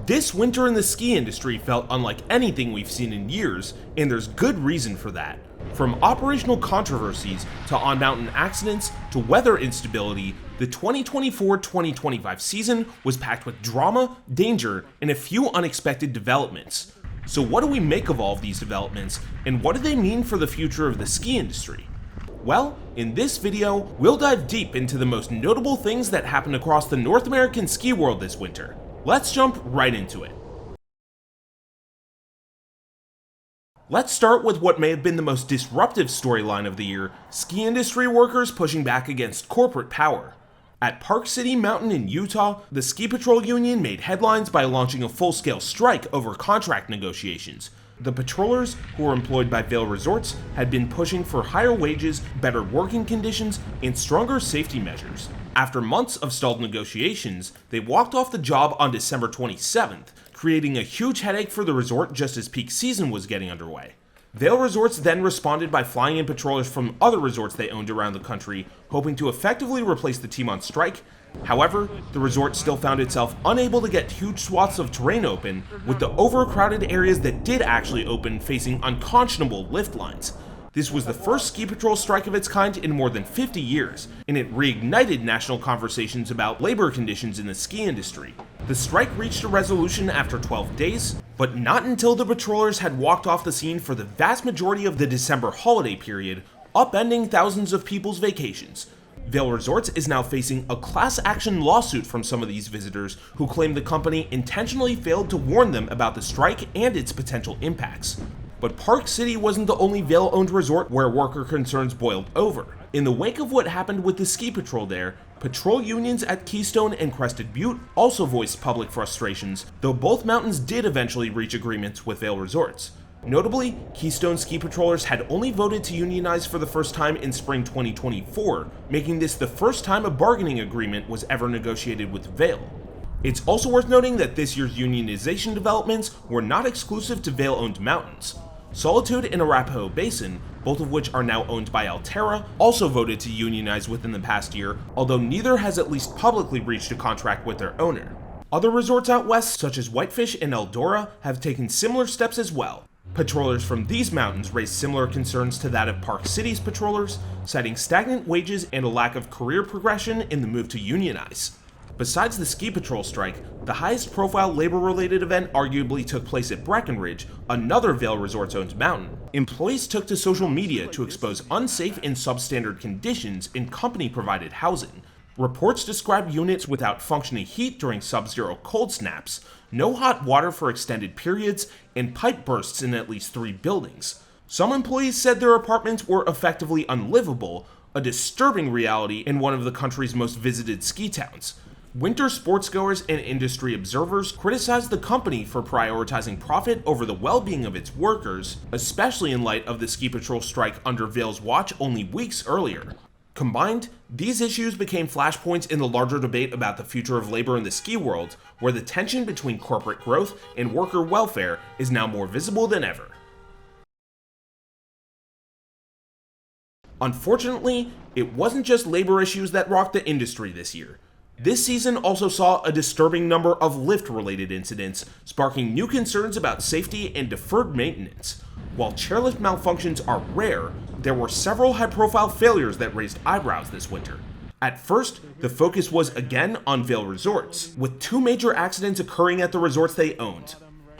This winter in the ski industry felt unlike anything we've seen in years, and there's good reason for that. From operational controversies to on-mountain accidents to weather instability, the 2024-2025 season was packed with drama, danger, and a few unexpected developments. So what do we make of all of these developments, and what do they mean for the future of the ski industry? Well, in this video, we'll dive deep into the most notable things that happened across the North American ski world this winter. Let's jump right into it. Let's start with what may have been the most disruptive storyline of the year: ski industry workers pushing back against corporate power. At Park City Mountain in Utah, the Ski Patrol Union made headlines by launching a full-scale strike over contract negotiations. The patrollers, who were employed by Vail Resorts, had been pushing for higher wages, better working conditions, and stronger safety measures. After months of stalled negotiations, they walked off the job on December 27th, creating a huge headache for the resort just as peak season was getting underway. Vail Resorts then responded by flying in patrollers from other resorts they owned around the country, hoping to effectively replace the team on strike. However, the resort still found itself unable to get huge swaths of terrain open, with the overcrowded areas that did actually open facing unconscionable lift lines. This was the first ski patrol strike of its kind in more than 50 years, and it reignited national conversations about labor conditions in the ski industry. The strike reached a resolution after 12 days, but not until the patrollers had walked off the scene for the vast majority of the December holiday period, upending thousands of people's vacations. Vail Resorts is now facing a class action lawsuit from some of these visitors who claim the company intentionally failed to warn them about the strike and its potential impacts. But Park City wasn't the only Vail-owned resort where worker concerns boiled over. In the wake of what happened with the ski patrol there, patrol unions at Keystone and Crested Butte also voiced public frustrations, though both mountains did eventually reach agreements with Vail Resorts. Notably, Keystone ski patrollers had only voted to unionize for the first time in spring 2024, making this the first time a bargaining agreement was ever negotiated with Vail. It's also worth noting that this year's unionization developments were not exclusive to Vail-owned mountains. Solitude and Arapahoe Basin, both of which are now owned by Alterra, also voted to unionize within the past year, although neither has at least publicly reached a contract with their owner. Other resorts out west, such as Whitefish and Eldora, have taken similar steps as well. Patrollers from these mountains raised similar concerns to that of Park City's patrollers, citing stagnant wages and a lack of career progression in the move to unionize. Besides the ski patrol strike, the highest profile labor-related event arguably took place at Breckenridge, another Vail Resorts-owned mountain. Employees took to social media to expose unsafe and substandard conditions in company-provided housing. Reports described units without functioning heat during sub-zero cold snaps, no hot water for extended periods, and pipe bursts in at least 3 buildings. Some employees said their apartments were effectively unlivable, a disturbing reality in one of the country's most visited ski towns. Winter sportsgoers and industry observers criticized the company for prioritizing profit over the well-being of its workers, especially in light of the ski patrol strike under Vail's watch only weeks earlier. Combined, these issues became flashpoints in the larger debate about the future of labor in the ski world, where the tension between corporate growth and worker welfare is now more visible than ever. Unfortunately, it wasn't just labor issues that rocked the industry this year. This season also saw a disturbing number of lift-related incidents, sparking new concerns about safety and deferred maintenance. While chairlift malfunctions are rare, there were several high-profile failures that raised eyebrows this winter. At first, the focus was again on Vail Resorts, with 2 major accidents occurring at the resorts they owned.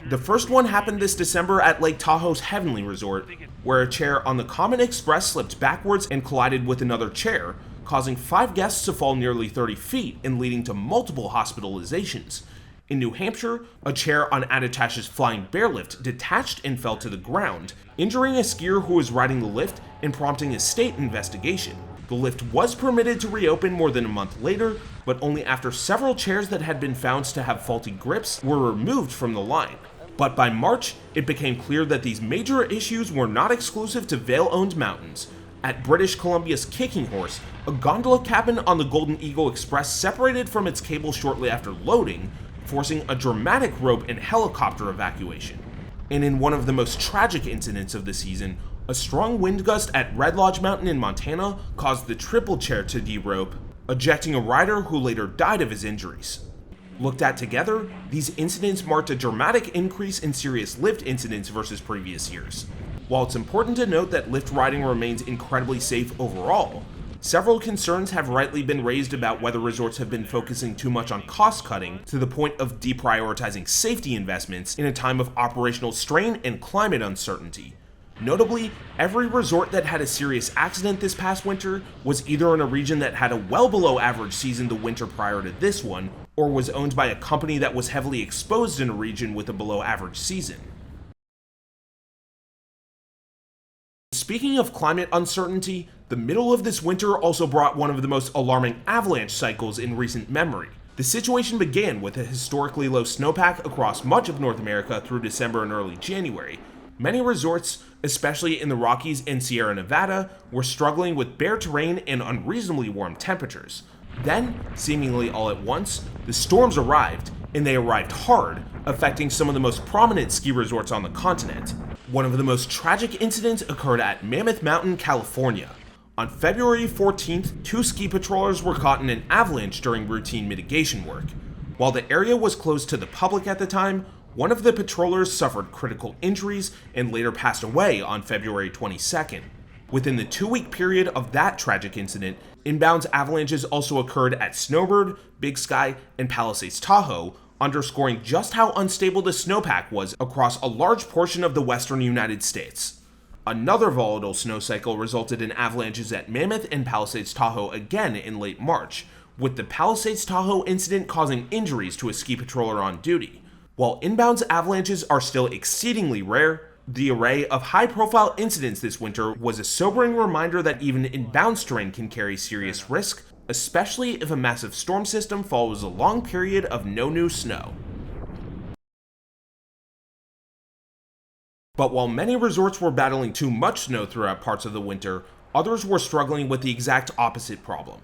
The first one happened this December at Lake Tahoe's Heavenly Resort, where a chair on the Common Express slipped backwards and collided with another chair, causing 5 guests to fall nearly 30 feet and leading to multiple hospitalizations. In New Hampshire, a chair on Attitash's Flying Bear lift detached and fell to the ground, injuring a skier who was riding the lift and prompting a state investigation. The lift was permitted to reopen more than a month later, but only after several chairs that had been found to have faulty grips were removed from the line. But by March, it became clear that these major issues were not exclusive to Vail-owned mountains. At British Columbia's Kicking Horse, a gondola cabin on the Golden Eagle Express separated from its cable shortly after loading, forcing a dramatic rope and helicopter evacuation. And in one of the most tragic incidents of the season, a strong wind gust at Red Lodge Mountain in Montana caused the triple chair to derope, ejecting a rider who later died of his injuries. Looked at together, these incidents marked a dramatic increase in serious lift incidents versus previous years. While it's important to note that lift riding remains incredibly safe overall, several concerns have rightly been raised about whether resorts have been focusing too much on cost cutting to the point of deprioritizing safety investments in a time of operational strain and climate uncertainty. Notably, every resort that had a serious accident this past winter was either in a region that had a well below average season the winter prior to this one, or was owned by a company that was heavily exposed in a region with a below average season. Speaking of climate uncertainty, the middle of this winter also brought one of the most alarming avalanche cycles in recent memory. The situation began with a historically low snowpack across much of North America through December and early January. Many resorts, especially in the Rockies and Sierra Nevada, were struggling with bare terrain and unreasonably warm temperatures. Then, seemingly all at once, the storms arrived, and they arrived hard, affecting some of the most prominent ski resorts on the continent. One of the most tragic incidents occurred at Mammoth Mountain, California. On February 14th, 2 ski patrollers were caught in an avalanche during routine mitigation work. While the area was closed to the public at the time, one of the patrollers suffered critical injuries and later passed away on February 22nd. Within the 2-week period of that tragic incident, inbound avalanches also occurred at Snowbird, Big Sky, and Palisades Tahoe, underscoring just how unstable the snowpack was across a large portion of the western United States. Another volatile snow cycle resulted in avalanches at Mammoth and Palisades Tahoe again in late March, with the Palisades Tahoe incident causing injuries to a ski patroller on duty. While inbound avalanches are still exceedingly rare, the array of high-profile incidents this winter was a sobering reminder that even inbound terrain can carry serious risk, especially if a massive storm system follows a long period of no new snow. But while many resorts were battling too much snow throughout parts of the winter, others were struggling with the exact opposite problem.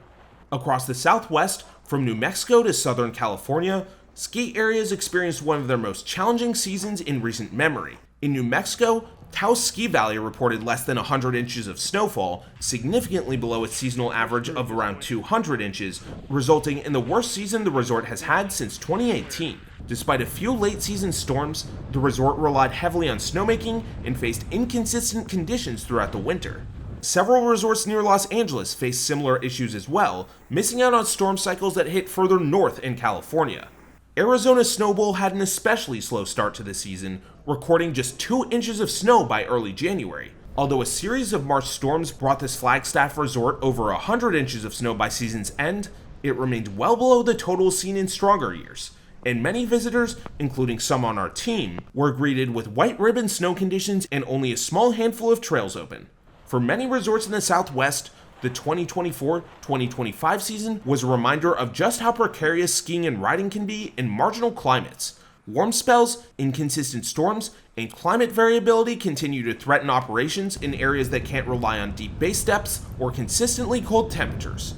Across the Southwest, from New Mexico to Southern California, ski areas experienced one of their most challenging seasons in recent memory. In New Mexico, Taos Ski Valley reported less than 100 inches of snowfall, significantly below its seasonal average of around 200 inches, resulting in the worst season the resort has had since 2018. Despite a few late-season storms, the resort relied heavily on snowmaking and faced inconsistent conditions throughout the winter. Several resorts near Los Angeles faced similar issues as well, missing out on storm cycles that hit further north in California. Arizona Snow Bowl had an especially slow start to the season, recording just 2 inches of snow by early January. Although a series of March storms brought this Flagstaff resort over 100 inches of snow by season's end, it remained well below the totals seen in stronger years, and many visitors, including some on our team, were greeted with white ribbon snow conditions and only a small handful of trails open. For many resorts in the Southwest, the 2024-2025 season was a reminder of just how precarious skiing and riding can be in marginal climates. Warm spells, inconsistent storms, and climate variability continue to threaten operations in areas that can't rely on deep base depths or consistently cold temperatures.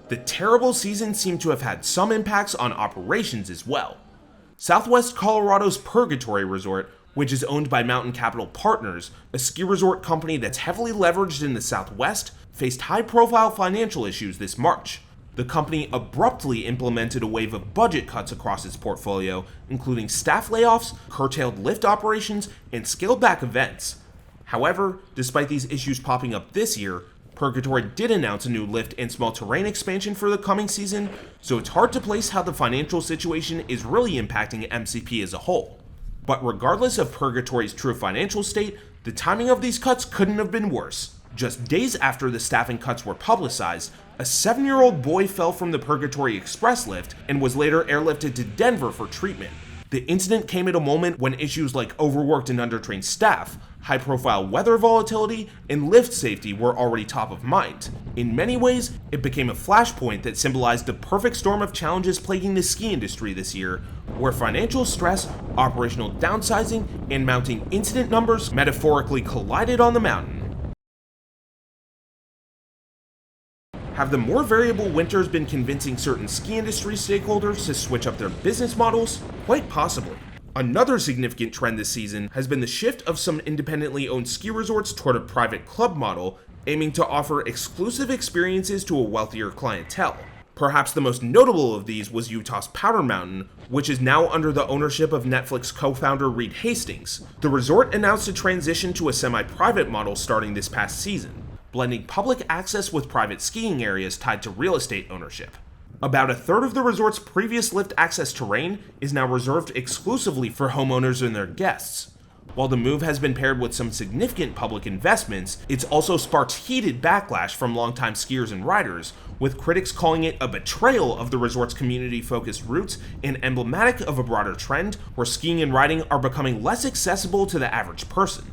The terrible season seemed to have had some impacts on operations as well. Southwest Colorado's Purgatory Resort, which is owned by Mountain Capital Partners, a ski resort company that's heavily leveraged in the Southwest, faced high-profile financial issues this March. The company abruptly implemented a wave of budget cuts across its portfolio, including staff layoffs, curtailed lift operations, and scaled-back events. However, despite these issues popping up this year, Purgatory did announce a new lift and small terrain expansion for the coming season, so it's hard to place how the financial situation is really impacting MCP as a whole. But regardless of Purgatory's true financial state, the timing of these cuts couldn't have been worse. Just days after the staffing cuts were publicized, a 7-year-old boy fell from the Purgatory Express lift and was later airlifted to Denver for treatment. The incident came at a moment when issues like overworked and undertrained staff, high-profile weather volatility, and lift safety were already top of mind. In many ways, it became a flashpoint that symbolized the perfect storm of challenges plaguing the ski industry this year, where financial stress, operational downsizing, and mounting incident numbers metaphorically collided on the mountain. Have the more variable winters been convincing certain ski industry stakeholders to switch up their business models? Quite possibly. Another significant trend this season has been the shift of some independently owned ski resorts toward a private club model, aiming to offer exclusive experiences to a wealthier clientele. Perhaps the most notable of these was Utah's Powder Mountain, which is now under the ownership of Netflix co-founder Reed Hastings. The resort announced a transition to a semi-private model starting this past season, blending public access with private skiing areas tied to real estate ownership. About a third of the resort's previous lift access terrain is now reserved exclusively for homeowners and their guests. While the move has been paired with some significant public investments, it's also sparked heated backlash from longtime skiers and riders, with critics calling it a betrayal of the resort's community-focused roots and emblematic of a broader trend where skiing and riding are becoming less accessible to the average person.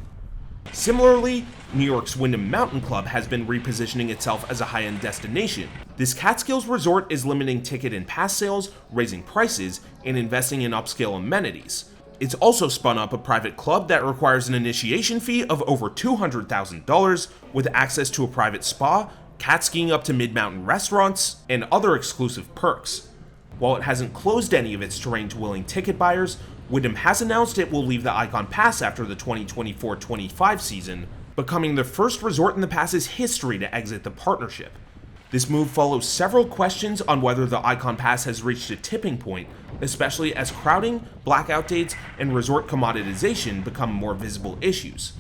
Similarly, New York's Wyndham Mountain Club has been repositioning itself as a high-end destination. This Catskills resort is limiting ticket and pass sales, raising prices, and investing in upscale amenities. It's also spun up a private club that requires an initiation fee of over $200,000 with access to a private spa, cat skiing up to mid-mountain restaurants, and other exclusive perks. While it hasn't closed any of its terrain to willing ticket buyers, Wyndham has announced it will leave the Icon Pass after the 2024-25 season, becoming the first resort in the pass's history to exit the partnership. This move follows several questions on whether the Icon Pass has reached a tipping point, especially as crowding, blackout dates, and resort commoditization become more visible issues.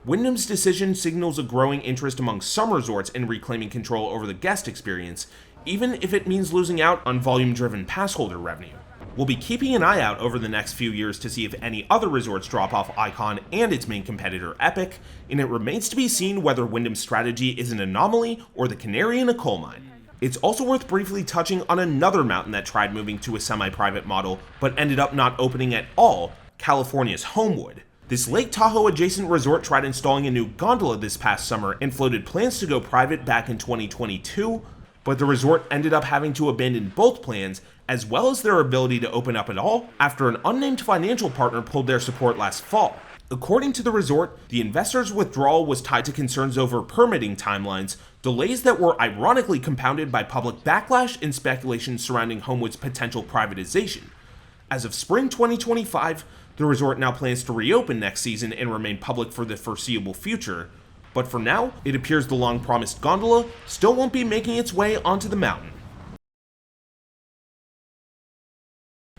Wyndham's decision signals a growing interest among some resorts in reclaiming control over the guest experience, even if it means losing out on volume-driven passholder revenue. We'll be keeping an eye out over the next few years to see if any other resorts drop off Icon and its main competitor Epic, and it remains to be seen whether Wyndham's strategy is an anomaly or the canary in a coal mine. It's also worth briefly touching on another mountain that tried moving to a semi-private model, but ended up not opening at all, California's Homewood. This Lake Tahoe adjacent resort tried installing a new gondola this past summer and floated plans to go private back in 2022, but the resort ended up having to abandon both plans as well as their ability to open up at all after an unnamed financial partner pulled their support last fall. According to the resort, the investors' withdrawal was tied to concerns over permitting timelines, delays that were ironically compounded by public backlash and speculation surrounding Homewood's potential privatization. As of spring 2025, the resort now plans to reopen next season and remain public for the foreseeable future, but for now, it appears the long-promised gondola still won't be making its way onto the mountain.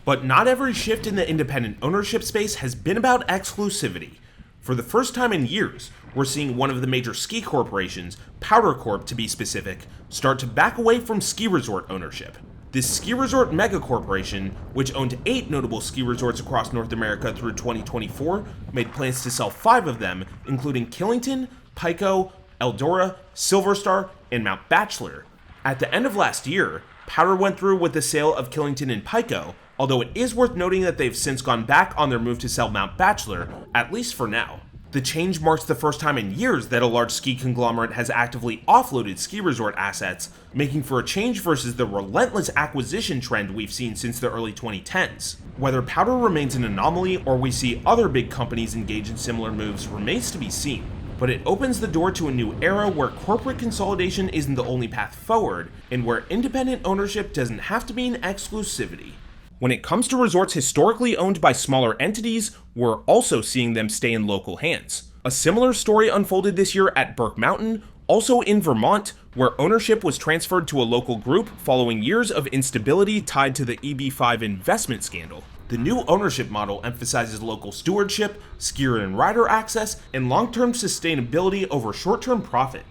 But not every shift in the independent ownership space has been about exclusivity. For the first time in years, we're seeing one of the major ski corporations, Powder Corp to be specific, start to back away from ski resort ownership. This ski resort megacorporation, which owned 8 notable ski resorts across North America through 2024, made plans to sell 5 of them, including Killington, Pico, Eldora, Silverstar, and Mount Bachelor. At the end of last year, Powder went through with the sale of Killington and Pico, although it is worth noting that they've since gone back on their move to sell Mount Bachelor, at least for now. The change marks the first time in years that a large ski conglomerate has actively offloaded ski resort assets, making for a change versus the relentless acquisition trend we've seen since the early 2010s. Whether Powder remains an anomaly or we see other big companies engage in similar moves remains to be seen, but it opens the door to a new era where corporate consolidation isn't the only path forward, and where independent ownership doesn't have to mean exclusivity. When it comes to resorts historically owned by smaller entities, we're also seeing them stay in local hands. A similar story unfolded this year at Burke Mountain, also in Vermont, where ownership was transferred to a local group following years of instability tied to the EB5 investment scandal. The new ownership model emphasizes local stewardship, skier and rider access, and long-term sustainability over short-term profit.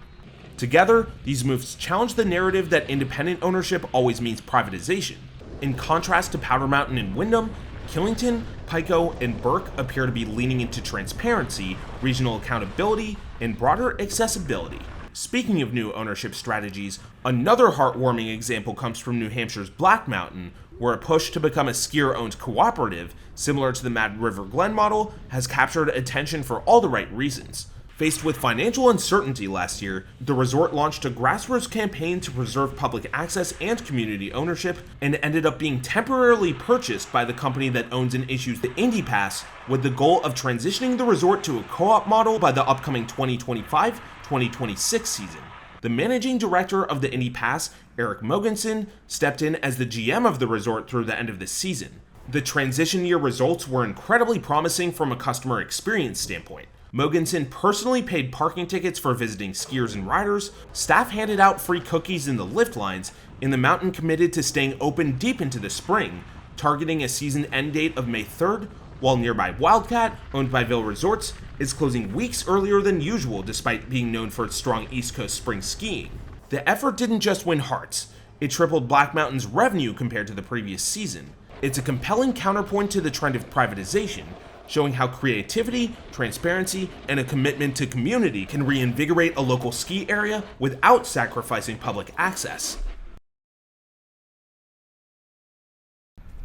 Together, these moves challenge the narrative that independent ownership always means privatization. In contrast to Powder Mountain and Wyndham, Killington, Pico, and Burke appear to be leaning into transparency, regional accountability, and broader accessibility. Speaking of new ownership strategies, another heartwarming example comes from New Hampshire's Black Mountain, where a push to become a skier-owned cooperative, similar to the Mad River Glen model, has captured attention for all the right reasons. Faced with financial uncertainty last year, the resort launched a grassroots campaign to preserve public access and community ownership, and ended up being temporarily purchased by the company that owns and issues the Indy Pass, with the goal of transitioning the resort to a co-op model by the upcoming 2025-2026 season. The managing director of the Indy Pass, Eric Mogensen, stepped in as the GM of the resort through the end of this season. The transition year results were incredibly promising from a customer experience standpoint. Mogensen personally paid parking tickets for visiting skiers and riders, staff handed out free cookies in the lift lines, and the mountain committed to staying open deep into the spring, targeting a season end date of May 3rd, while nearby Wildcat, owned by Vail Resorts, is closing weeks earlier than usual despite being known for its strong East Coast spring skiing. The effort didn't just win hearts, it tripled Black Mountain's revenue compared to the previous season. It's a compelling counterpoint to the trend of privatization, showing how creativity, transparency, and a commitment to community can reinvigorate a local ski area without sacrificing public access.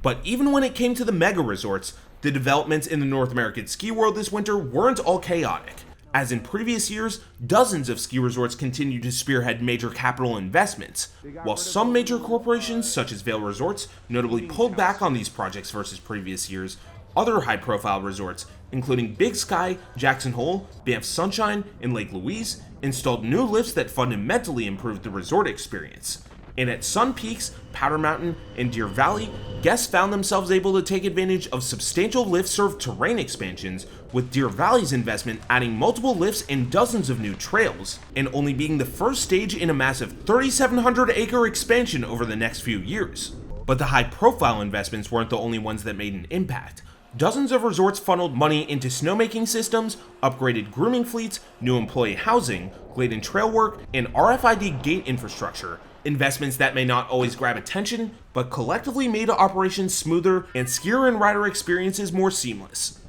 But even when it came to the mega resorts, the developments in the North American ski world this winter weren't all chaotic. As in previous years, dozens of ski resorts continued to spearhead major capital investments, while some major corporations, such as Vail Resorts, notably pulled back on these projects versus previous years. Other high-profile resorts, including Big Sky, Jackson Hole, Banff Sunshine, and Lake Louise, installed new lifts that fundamentally improved the resort experience. And at Sun Peaks, Powder Mountain, and Deer Valley, guests found themselves able to take advantage of substantial lift-served terrain expansions, with Deer Valley's investment adding multiple lifts and dozens of new trails, and only being the first stage in a massive 3,700-acre expansion over the next few years. But the high-profile investments weren't the only ones that made an impact. Dozens of resorts funneled money into snowmaking systems, upgraded grooming fleets, new employee housing, Gladen trail work, and RFID gate infrastructure, investments that may not always grab attention, but collectively made operations smoother and skier and rider experiences more seamless.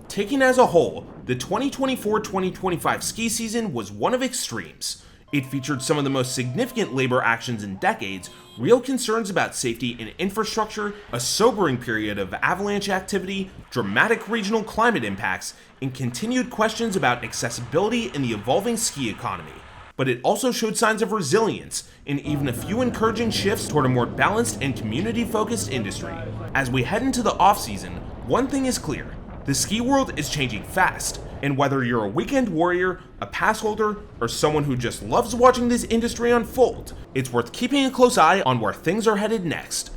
Taken as a whole, the 2024-2025 ski season was one of extremes. It featured some of the most significant labor actions in decades, real concerns about safety and infrastructure, a sobering period of avalanche activity, dramatic regional climate impacts, and continued questions about accessibility in the evolving ski economy. But it also showed signs of resilience, and even a few encouraging shifts toward a more balanced and community-focused industry. As we head into the off-season, one thing is clear: the ski world is changing fast, and whether you're a weekend warrior, a pass holder, or someone who just loves watching this industry unfold, it's worth keeping a close eye on where things are headed next.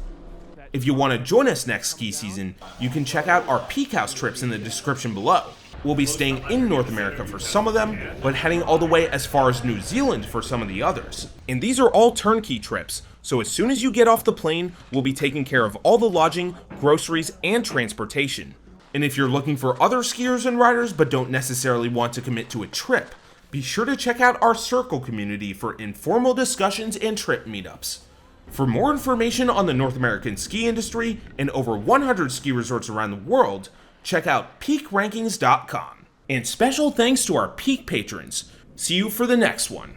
If you want to join us next ski season, you can check out our PeakHouse trips in the description below. We'll be staying in North America for some of them, but heading all the way as far as New Zealand for some of the others. And these are all turnkey trips, so as soon as you get off the plane, we'll be taking care of all the lodging, groceries, and transportation. And if you're looking for other skiers and riders but don't necessarily want to commit to a trip, be sure to check out our Circle community for informal discussions and trip meetups. For more information on the North American ski industry and over 100 ski resorts around the world, check out peakrankings.com. And special thanks to our Peak patrons. See you for the next one.